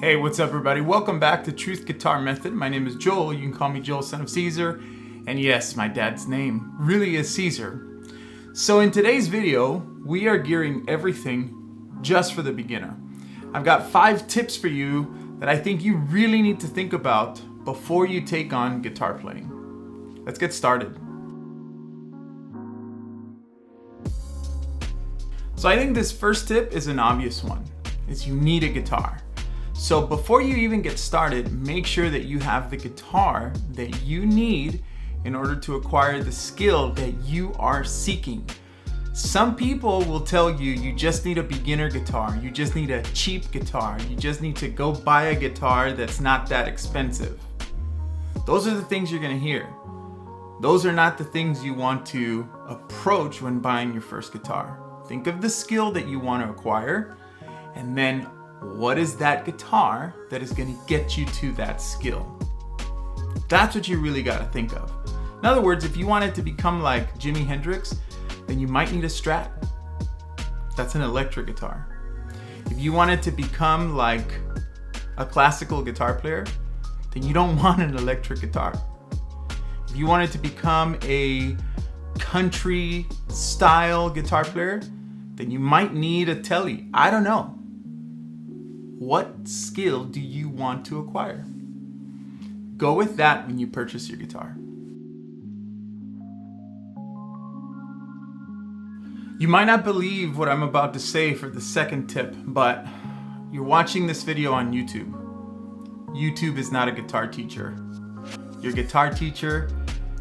Hey, what's up everybody? Welcome back to Truth Guitar Method. My name is Joel. You can call me Joel, son of Caesar. And yes, my dad's name really is Caesar. So in today's video, we are gearing everything just for the beginner. I've got 5 tips for you that I think you really need to think about before you take on guitar playing. Let's get started. So I think this first tip is an obvious one. It's you need a guitar. So before you even get started, make sure that you have the guitar that you need in order to acquire the skill that you are seeking. Some people will tell you you just need a beginner guitar, you just need a cheap guitar, you just need to go buy a guitar that's not that expensive. Those are the things you're gonna hear. Those are not the things you want to approach when buying your first guitar. Think of the skill that you want to acquire, and then what is that guitar that is going to get you to that skill? That's what you really got to think of. In other words, if you wanted to become like Jimi Hendrix, then you might need a Strat. That's an electric guitar. If you wanted to become like a classical guitar player, then you don't want an electric guitar. If you wanted to become a country style guitar player, then you might need a Tele. I don't know. What skill do you want to acquire? Go with that when you purchase your guitar. You might not believe what I'm about to say for the second tip, but you're watching this video on YouTube. YouTube is not a guitar teacher. Your guitar teacher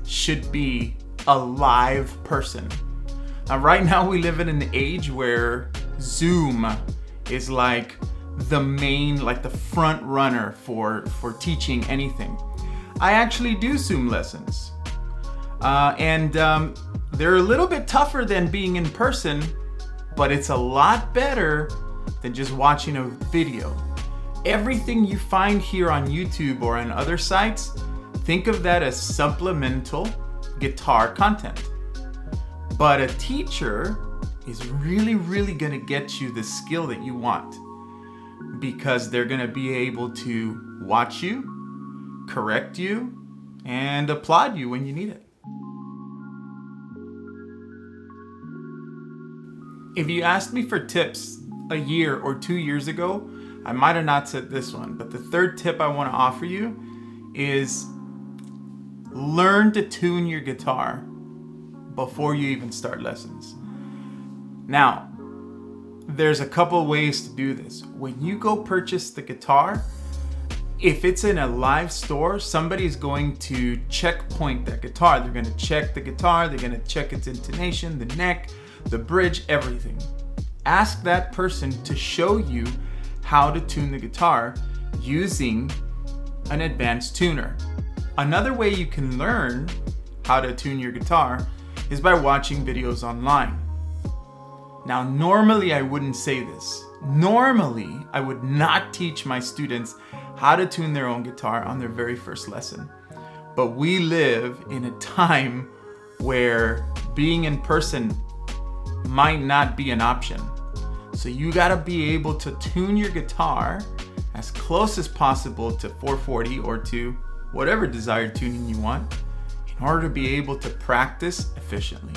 should be a live person. Now, right now we live in an age where Zoom is like the main, like the front runner for teaching anything. I actually do Zoom lessons. They're a little bit tougher than being in person, but it's a lot better than just watching a video. Everything you find here on YouTube or on other sites, think of that as supplemental guitar content. But a teacher is really gonna get you the skill that you want, because they're gonna be able to watch you, correct you, and applaud you when you need it. If you asked me for tips a year or 2 years ago, I might have not said this one, but the third tip I wanna offer you is learn to tune your guitar before you even start lessons. Now, there's a couple ways to do this. When you go purchase the guitar, if it's in a live store, somebody's going to checkpoint that guitar. They're gonna check the guitar, they're gonna check its intonation, the neck, the bridge, everything. Ask that person to show you how to tune the guitar using an advanced tuner. Another way you can learn how to tune your guitar is by watching videos online. Now, normally I wouldn't say this. Normally, I would not teach my students how to tune their own guitar on their very first lesson. But we live in a time where being in person might not be an option. So you gotta be able to tune your guitar as close as possible to 440 or to whatever desired tuning you want in order to be able to practice efficiently.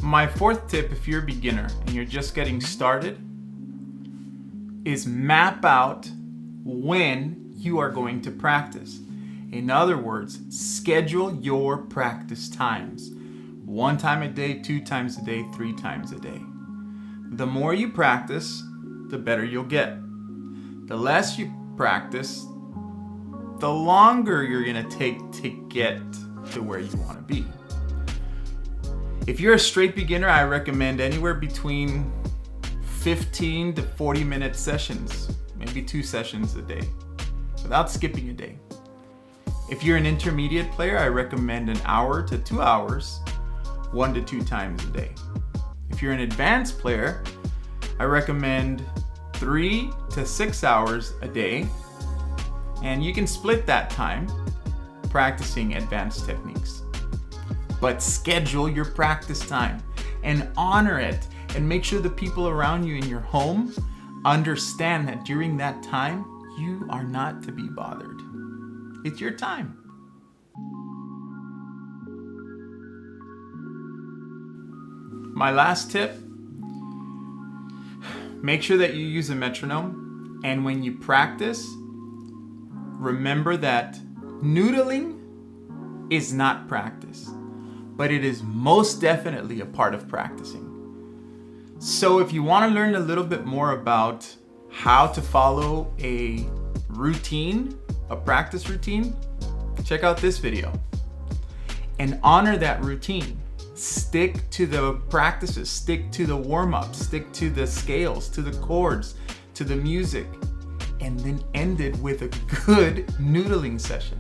My fourth tip, if you're a beginner and you're just getting started, is map out when you are going to practice. In other words, schedule your practice times. 1 time a day, 2 times a day, 3 times a day. The more you practice, the better you'll get. The less you practice, the longer you're gonna take to get to where you wanna be. If you're a straight beginner, I recommend anywhere between 15 to 40 minute sessions, maybe 2 sessions a day, without skipping a day. If you're an intermediate player, I recommend 1 hour to 2 hours, 1 to 2 times a day. If you're an advanced player, I recommend 3 to 6 hours a day, and you can split that time practicing advanced techniques. But schedule your practice time and honor it and make sure the people around you in your home understand that during that time, you are not to be bothered. It's your time. My last tip, make sure that you use a metronome, and when you practice, remember that noodling is not practice, but it is most definitely a part of practicing. So if you want to learn a little bit more about how to follow a routine, a practice routine, check out this video and honor that routine. Stick to the practices, stick to the warm-up, stick to the scales, to the chords, to the music, and then end it with a good noodling session.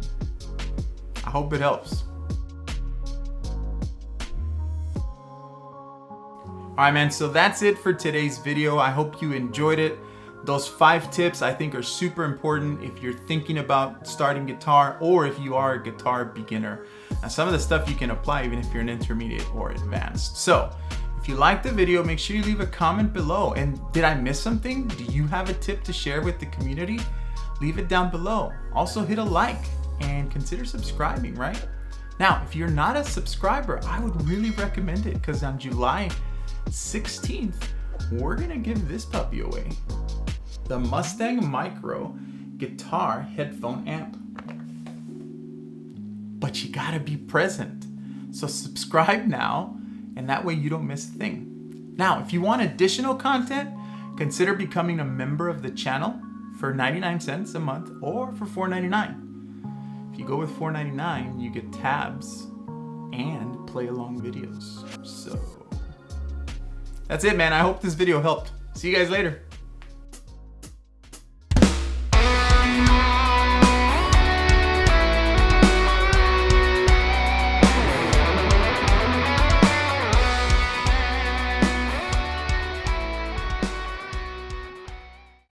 I hope it helps. All right, man, so that's it for today's video. I hope you enjoyed it. Those 5 tips I think are super important if you're thinking about starting guitar or if you are a guitar beginner. Now, some of the stuff you can apply even if you're an intermediate or advanced. So if you liked the video, make sure you leave a comment below. And did I miss something? Do you have a tip to share with the community? Leave it down below. Also hit a like and consider subscribing, right? Now, if you're not a subscriber, I would really recommend it because on July 16th, we're gonna give this puppy away. The Mustang Micro guitar headphone amp. But you gotta be present. So subscribe now, and that way you don't miss a thing. Now, if you want additional content, consider becoming a member of the channel for 99 cents a month or for $4.99. If you go with $4.99, you get tabs and play along videos. So that's it, man. I hope this video helped. See you guys later.